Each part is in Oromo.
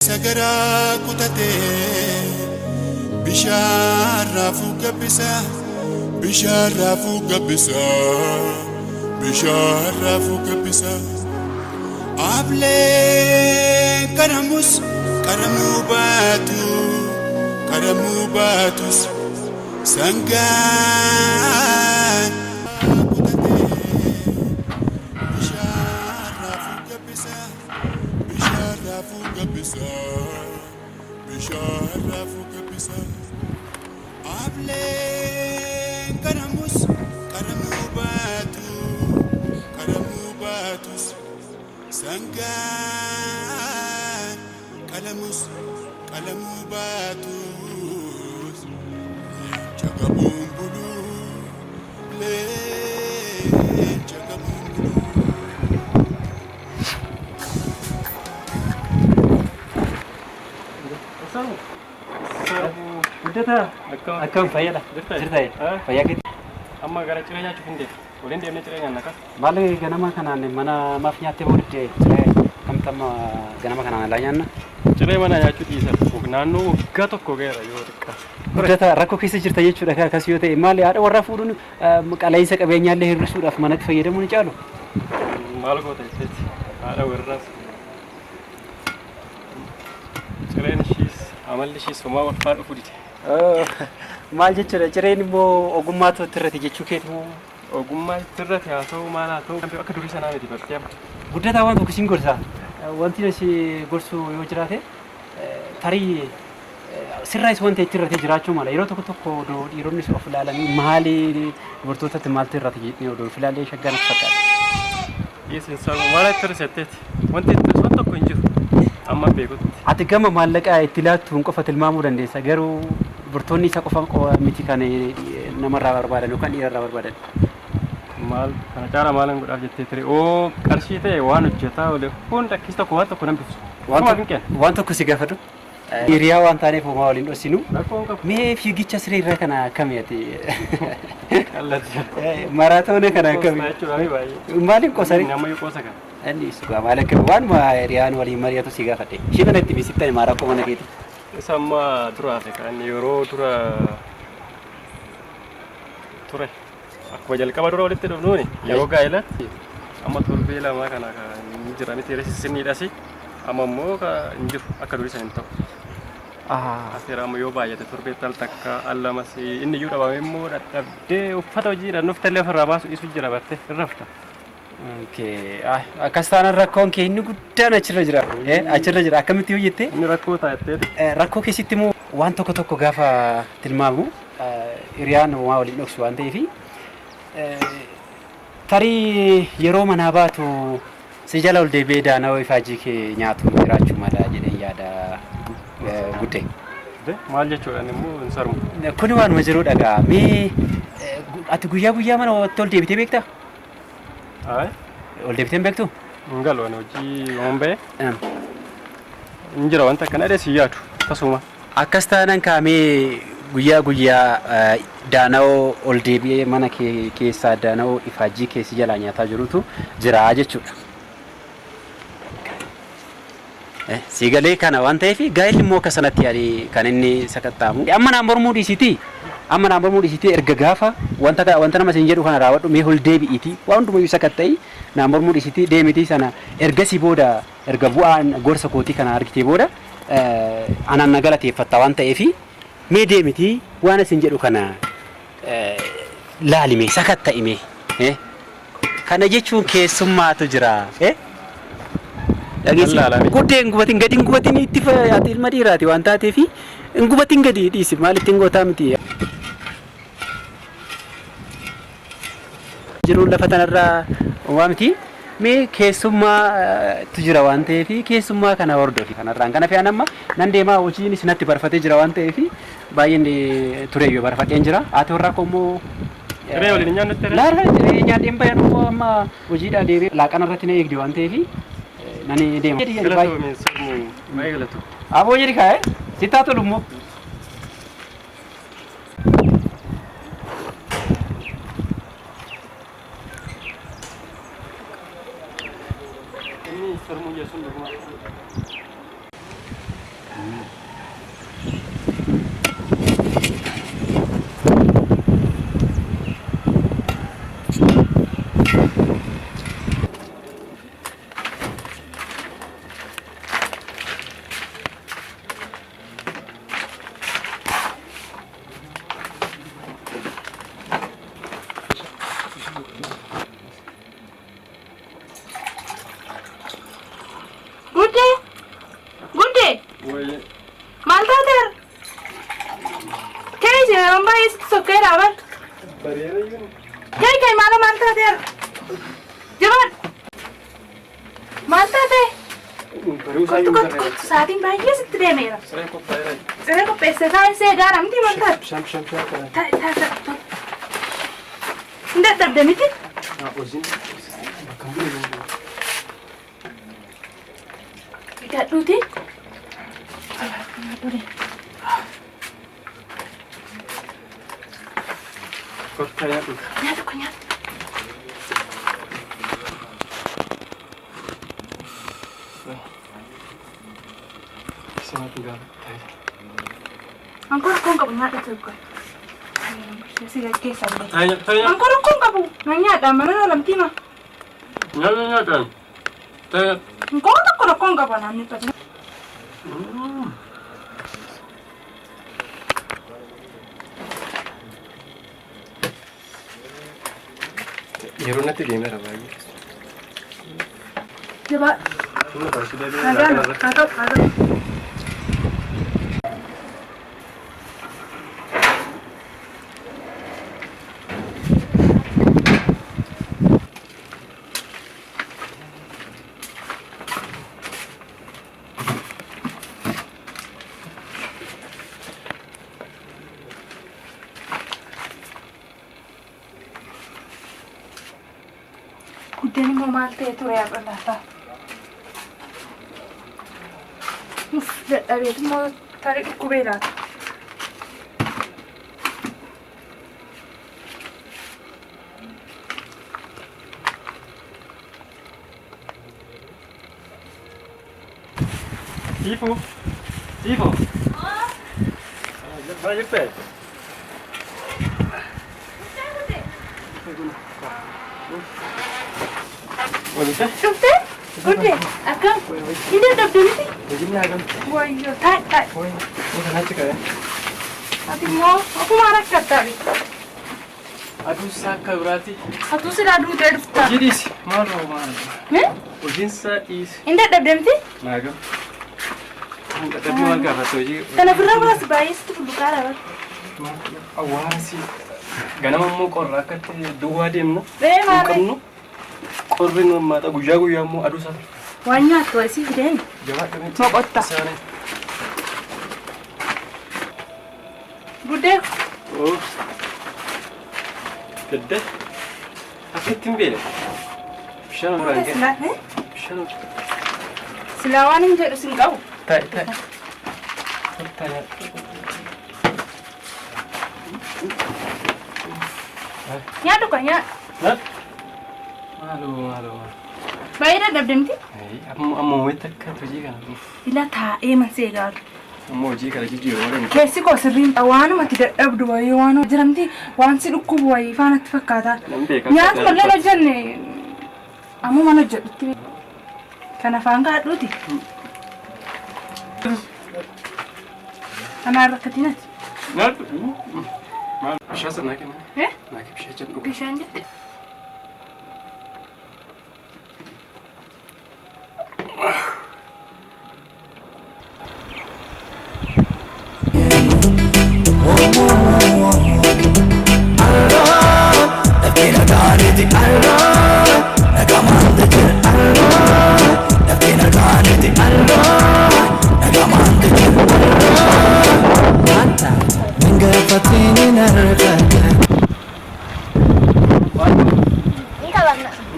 Sagara kutate bishara fugabisa bishara fugabisa bishara fugabisa able karamus karamubatus sangan bishara fugabisa able karamubatus sangan kalamubatus chagabumbulu le chagabumbulu Udah akam fayada. Cerita. Fayakit. Amma gara cirenya cufinde. Ulen demne cirenya naka. Bale ganama kanane mana mafnya teburde. Kamtama ganama kanane layanna. Cirenya mana ya cuti isa. Naanno waggaa tokko gaara yoo xiqqaa. Guddata rakkoo keessa jirta jechuudha akkas yoo ta'e maali haadha warraa fuudhuun qaleensa qabeenyaallee hir'isuudhaaf manatti fayyadamuu ni caalu. Maal goota jechuuti. Haadha warraas. Cireen ishiis amalli ishiis homaa walfaa dhufu dite. Maal jechuudha cireen immoo ogummaa irratti jechuu keeti moo ogummaa irratti haa ta'u maal haa ta'u akka durii sanaa miti bakkee amma. Guddataa waan tokko siin gorsa. Wanti si gorsu yoo jiraate tarii sirraayis wanta itti irratti jiraachuu mala yeroo tokko dhiironni of ilaalanii maali dubartootatti maaltu irratti jedhanii odoo of ilaalee shaggaan fakkaata. Yesin sababu maal itti hir'isetti wanti itti sun tokko hin jiru amma beekutti. Ati gama maallaqaa itti laattuun qofa tilmaamuu dandeessa garuu dubartoonni isa qofa miti kan namarraa barbaadan yookaan dhiirarraa barbaadan. Maal kana caala maalan godhaaf jettee ture oo qarshii ta'e waan hojjetaa oole hunda akkis tokko waan tokko nan bifsu. Waan tokko si gaafadhu. Hiriyaa waan taaneef homaa waliin dhossinu. Mee fiigicha siree irraa kana akkamii ati? Maraatoonii kana akkamii? Maaliif qosari? Namni qosa kana. Inni sugaa maal akkamii waan hiriyaan waliin mari'atu si gaafadhe. Ishee kana itti biisittani maaraa qoma nageeti. Isa amma dura hafe kan yeroo ture akkuma jalqaba dura walitti dhufnuuni yeroo gaa'ela amma torbee lamaa kana kan jiranitti reessisiniidhasi. Amma immoo hin jiru akka durii sana hin ta'u. Aseera amma yoo baay'ate torbee tal takka allamas inni iyyuu dhabame immoo dadhabdee uffata hojiidhaan nuuf tallee ofirraa baasu isu jira bartee irra fita. Akkas taanaan rakkoon kee inni guddaan achirra jira. Achirra jira akkamitti yoo jettee? Inni rakkoo taa'ettee. Rakkoo keessatti immoo waan tokko gaafa tilmaamu hiriyaan waa waliin dhoksu waan ta'eef tarii yeroo manaa baatu si jala ol deebi'ee daanawaa ifaajii kee nyaatu jiraachuu mala jedhee yaada guddee. Maal jechuudhaan immoo hin sarmu. Kun waanuma jiru dhagaa. Mee ati guyyaa mana ol deebitee beektaa? Ol deebitee hin beektuu? Hin galu ani hojii waan ba'e. Hin jira wanta akkana dhees hin yaadu tasuma. Akkas taanaan kaamee guyyaa daanawaa ol deebi'ee mana keessaa daanawaa ifaajii keessi jalaa nyaataa jirutu jira jechuudha. Sigalee kana waan ta'eef gaa'elli immoo akka sanatti yaadee kan inni sakattaamu. Amma naan mormuu dhiisitii erga gaafa wanta nama siin jedhu kana raawwadhu mee ol deebi'iiti waan hundumayyuu sakatta'ii naan mormuu dhiisitii deemitii sana ergasii booda erga bu'aan gorsa kootii kana argitee booda anaan na galateeffatta waan ta'eef mee deemitii waan isin jedhu kana laalimee sakatta'imee kana jechuun keessummaatu jira. Guddeen gubatiin gadi gubatiin itti fayyadamu ilma dhiiraati waan taateef gubatiin gadi dhiisi maalitti gootaa miti. Jiruun lafa tanarraa waa miti mee keessummaatu jira waan ta'eef keessummaa kana hordofi kanarraan kana fe'an amma nan deemaa hojiin sinatti barfatee jira waan ta'eef baay'een tureeyyuu barfadheen jira haati warraa koommoo. Jiree waliin nyaannutti laara nyaadheen bayan amma hojiidhaa deebi'ee laaqana irratti na eegdi waan ta'eef. Nani deema. Aboo jiri kaa'e sitaa tolummoo. Woi, Malta ter. Kay je amba is so kay rawan. bariere yun. Kay mala Malta ter. Jawan. Malta te. Baru saya Kau juga kau sating bayi sih tidak mera. Saya kok bayar. Saya kau pesa kau saya garam di Malta. Sham kan. Ta. Tidak terdemit. Nah, ozin. Makan dulu. Tidak dulu. Kok kayak tuh. Nyatu kanya. Sama tinggal. Angkor kau nggak punya itu kau. Saya kisah deh. Tanya. Angkor kau nggak bu. Nanya ada mana dalam timah. Nyala kan. Tanya. Angkor tak kau nggak pernah nih tadi. Yeroo natti deemeera baay'ee. Coba. Humna barsiisee Kagak. Kuddeen immoo maal ta'e ture laata? Dadhabeet immoo tarii dhukkubee laata? Ibu. Baay'ee ta'e. Wanita? Dhuftee? Guddee akkam? Inni dhabde miti? Hojiin naagam. Wayyoo taa'e. Hoy, kanatti ka'e. Ati immoo akkuma rakkattaa Aduu isaa akka biraati. atuu silaa duutee dhuftaa. Hojii dhiisi. Maal? Hojiin isaa dhiisi. Inni dadhabde miti? Naagam. Kan dadhabbii maal gaafate hojii? Kana birraa baas baay'ee sitti bulluqaa dha. Hawaasi. Ganama immoo qorra akkatti duwwaa deemna. Maali? Qabnu. Qorri mammaata guyyaa immoo aduu isaa. Waan nyaattu asii fideen. Jabaadha miti. Boqotta. Isaanii. Guddee. Oh. Gadda. Akkitti hin beene. Bishaan biraan ga'e. Bishaan. Silaa waan hin jedhu sin qabu. Taa'e. Nyaadhu kan nyaadhu. Maaloo. Baay'ee dadhabde miti? Amma wayita akka hojii kana. Ila taa'ee mansee gaaru. Amma hojii kana jijjiiruu Keessi koo sirriin waanumatti dadhabdu wayii waan jiramti waan si dhukkubu wayii faanatti fakkaata. Nyaata mallee hojjenne ammuma hojjedhutti. Kan afaan kaadhuuti. Kanaan rakkatinati. Maal bishaan sana kenna? Naa bishaan jedhu. Bishaan jedhe.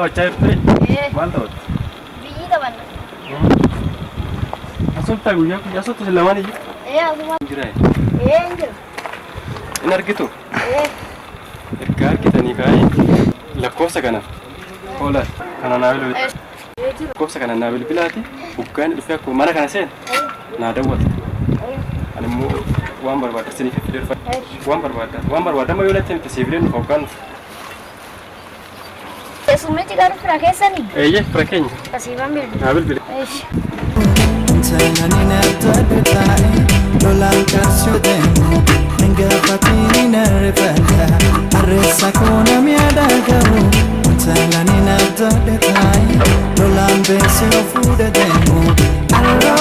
Baca itu, mantap. Biji tabanna. Asal tahu ya, asal tu selama ni. Asuma. Jirai. Enjir. Ini gitu. Ergar kita ni kai. Lakkosa kana. Ola, kana nabil. Lakkosa kana nabil pilati. Bukan itu aku mana kana sen? naa dawwata. Ani immoo waan barbaadda isiniif fideeffadha. Waan barbaadama yoo latte siif fileen hoggaan. Keessummeetti garuu fira keessanii? Eeyyee fira keenya. Asiifan bilbila. Naa bilbile. Tanani natade tai lolan kasyo demo ninga fatini narefata arresa kona miada garu Tanani natade tai lolan besyo fude demo arro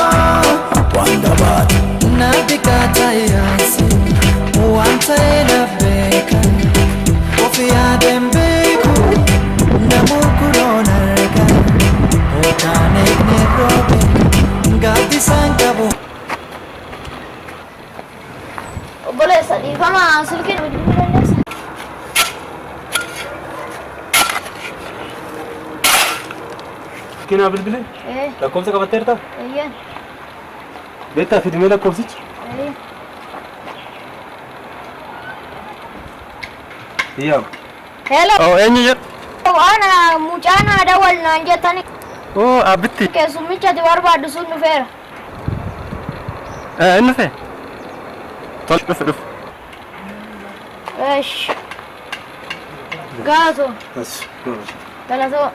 wanda bat nabika tayasi wanta ena beka ofia dembeku namukuro nareka otane nekrobe Gati sangkabu. Boleh sedih sama silkin bilbilannya. Kina bilbile? Lakkoofsa qabatteerta? Iya. Beektaa fidimee lakkoofsichi? Iya. Iyyaa. Hello. Oo eenyu jedhu? Ana mucaan ada wal naan jettani. Oo abbitti. Keessummichati barbaaddu sun dhufeera. Inni dhufe? Tol dhufe. Eesh. Gaato. Galatoo.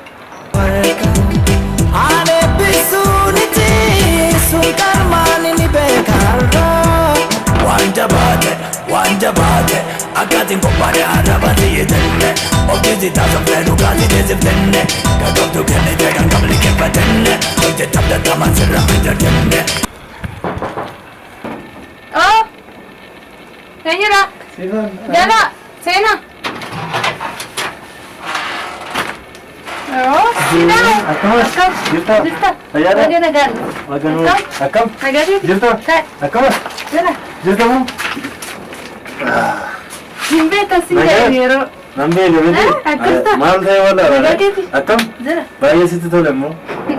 Ane bisuniti sultan mani ni bekarro Wanja bate akatin kopare arabati yedenne Okizi tasam plenu kazi deziflenne Kagabtu kenne tegan kabli kepatenne Oje tabda taman sirra pinterkenne Oh. Senyora. Jana, Sena. Oh, Sina. Akkam? Jirta? Fayyaadha? Nagaa nagaa. Waganuu. Akkam? Nagaati. Jirta? Akkam? Jana. Jirta moo? Simbeeta singeero. Nambeele miti? Akkasta. Maal ta'e wala? Nagaatiiti. Akkam? Jira. Baay'ee sitti tole immoo?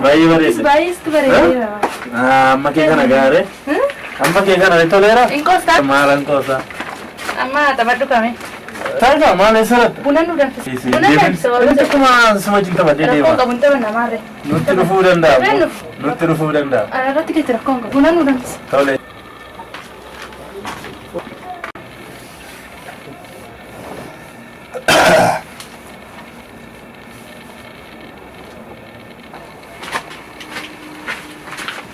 Baay'ee bareede. Baay'eestu bareedeera. Amma kee kana gaare? Amma kee kana ni toleera? Inkoosta. Maalan koosa? Amma taphadhu kame. Taayitaa maal eessarratti? Buna nu danfisa. Buna danfisa warra Wanti akkuma suma jiin qabadhee rakkoon deema. qabu hin taphanna maarre. Nutti dhufuu danda'a. Eenyu? Nutti dhufuu danda'a. Irratti keetti rakkoon qabu. Buna nu danfisa. Tole.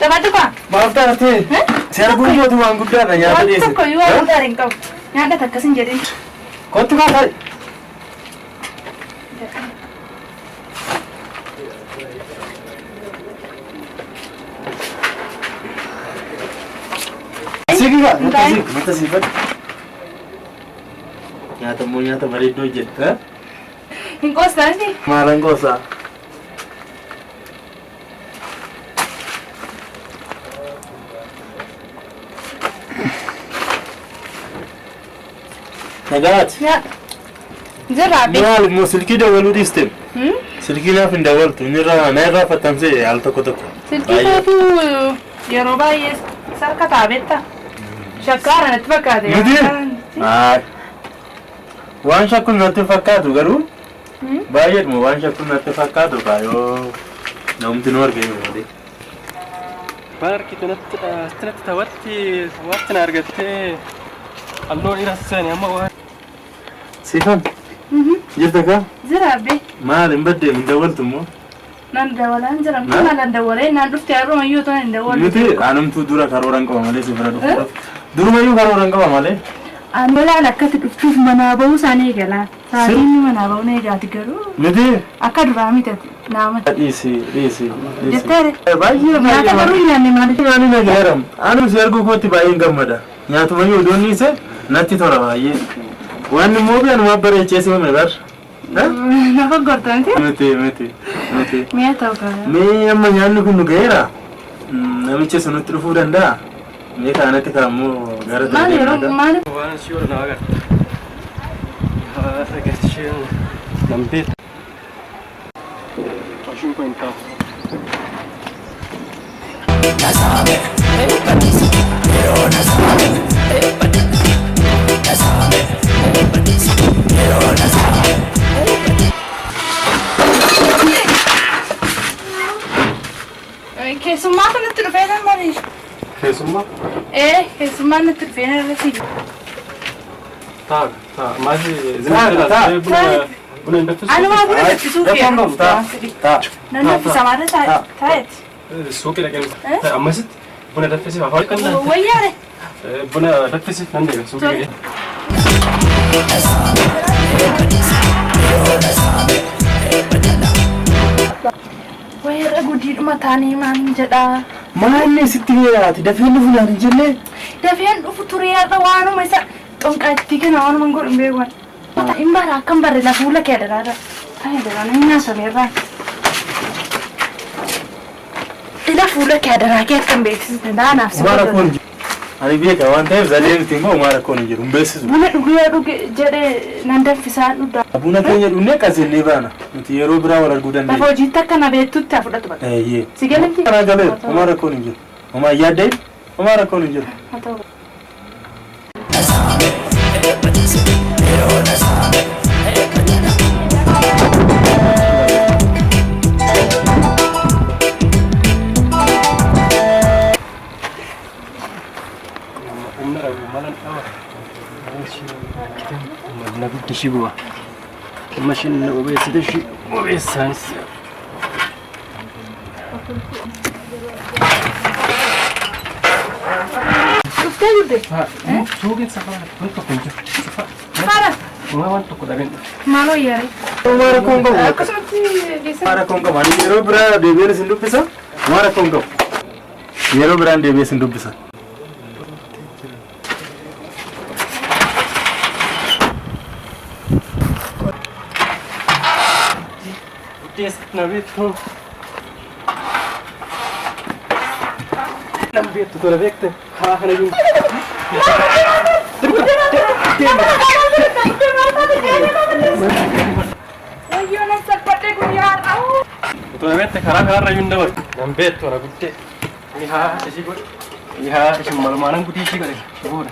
Taphadhu kaa. Maal taatee? Si arguun mootu waan guddaadha nyaata Waan dhiyeesse. tokko iyyuu waan gaarii hin qabu. Nyaata takkas hin jedhin. Kottu kaa ta'i. Sigiga, mata sifat. Nyata mau nyata bareedduu hojjetta. Hin qoostaati. Maalan goosa. Nagaat. Jirraa bi. Maal moo silkii dawaluu dhiisteen? Silkii naaf hin dawaltu. Na irraa fattamsee al tokko tokko. Silkii kootu yeroo baay'ee sarka taabetta. Shakkaara natti fakkaate. Miti? Waan shakkuun natti fakkaatu garuu baay'eedhuma waan shakkuun natti fakkaatu kaayoo namni nu arginu malee. Baarkitu natti taphatti waqti na argattee halluu dhiiras seeni amma waan. Siifan jirta kaa? Jiraa bi. Maal hin baddeem hin dawwaltu immoo? Nan dawalaan jiran kun alan dawalee naan dhufte har'uma iyyuu ta'an hin dawalu. Miti anumtuu dura karooran qaba malee si bira dhufuudhaaf. Durumayyuu karooran qaba malee. Ani balaan akkatti dhuftuuf manaa bahuu isaanii eegalaan. Saatiin manaa bahuu na eegaati garuu. Miti? Akka duraa mitati naamati. Dhiisi. Jetteere. Baay'ee Nyaata garuu hin nyaanne maaliif? Nyaanni na gaaram. Anu si arguu kootti baay'een gammada. Nyaatumayyuu odoon dhiise natti tola baay'ee. Waan immoo anuma bareechee simame bar. Na faggortanti? Miti. Mi'a ta'u kana. Mee amma nyaanni kun nu ga'eera. Namichi nutti dhufuu danda'a. Mee kaanatti kaammoo gara Maal yeroo maaliif? waan si oolu na agarra. Haadha gasheen nambeeta. Ashuun kun hin taa'u. Nasame, badisi, pero nasame, badisi, pero nasame. Keessummaa kanatti dhufee kan bariisu. Keessummaan natti dhufeen irra fiigu. Maali buna hin danfisu? Anumaa buna danfisuuf nan danfisa maata taa'eeti. Suuqii dhaqee ammasitti buna danfisiif afaan kan danfe. Wayyaare. Buna danfisiif nan deema suuqii dhaqee. Wayirra guddiidhuma taanii maaliin jedhaa. Maalli sitti heeraati dafeen dhufu naan hin jenne. Dafeen dhufu turee har'a waanuma isa xonqaattii kana waanuma hin godhin beekan. Hin bara akkam barre lafa fuula kee daraara. Taa'ee daraara hin nyaasameerraa. Ila fuula kee daraa kee akkam beeksisne daanaaf si godhan. Ani beeka waan ta'eef zalee miti immoo maara koon hin jiru hin beeksisu. Buna dhugee dhuge jedhee nan danfisaa dhudhaa. Buna keenya dhugnee qaseennee baana. Nuti yeroo biraa wal arguu dandeenya. Lafa hojiitti akka na beektutti haa fudhatu bakka. Eeyyee. Si galanti? Kanaa galee homaa rakkoon hin jiru. Homaa yaadda hin homaa rakkoon hin jiru. Haa ta'u. Nabiddi shi bu'a. Kuma shi na obeessi da shi obeessaanis. Dhuftee jirte? Suuqiin safaara waan tokko hin jiru. Safaara? Waan tokko dhabeen. Maal wayyaare? Homaa rakkoon qabu. Akkasumatti geessan. Homaa rakkoon qabu. Ani yeroo biraa deebi'een isin dubbisa. Homaa rakkoon qabu. Yeroo biraan deebi'ee isin dubbisa. Nam beektu tola beekte haa kana jiru. Wayyoo nan salphadhee guyyaa har'aa. Tola beekte karaa karaarra yuun dabar. Nam beektu tola guddee. Ni haa ishii godhe. Ni haa isin malmaanan gudii ishii godhe. Shiboodha.